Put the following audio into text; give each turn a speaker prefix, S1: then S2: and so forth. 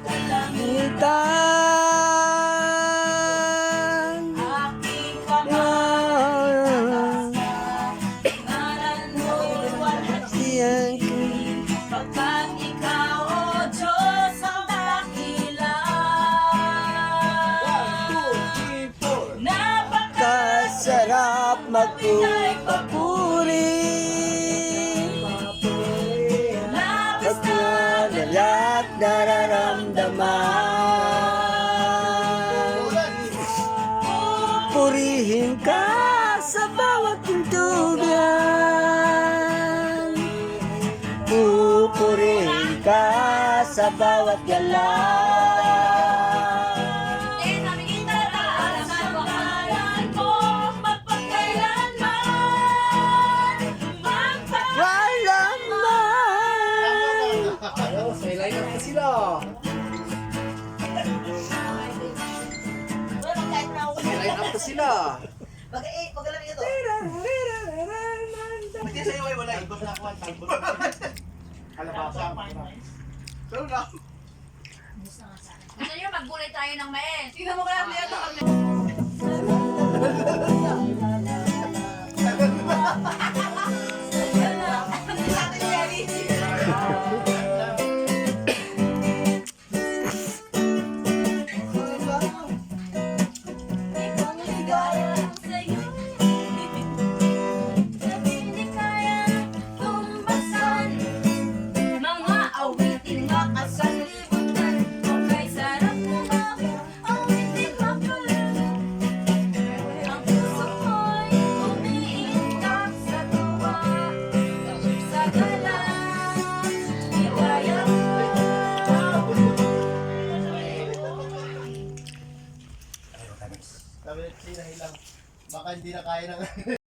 S1: Ngitan
S2: Aking kamay, ngalan mo'y walang
S1: siyang
S2: pagkat ikaw, O Diyos, ang dakila.
S1: kasarap magpupuri.
S2: Labis na
S1: Pagkalat nararamdaman, purihin ka sa bawat pintugan, pupurihin ka sa bawat galaw.
S2: Eh, namin itataas ang pangalan mo, magpagkailanman,
S1: Walang man.
S3: Ayos, may line up na sila. May line up na sila.
S2: Pag-alam ito.
S3: Hindi sa'yo ay wala. Talbos na ako, talbos. Kalabasa. Pero na.
S2: Gusto nyo maggulay tayo ng mais? Tingnan mo kaya niya ito kami. Mga awiting makasanlibutan, okay, sarap mo mga awiting makalan. Ang puso ko'y umiitak sa tuwa, sa galang, ligaya.
S3: Sabi na lang. Baka hindi na kaya ng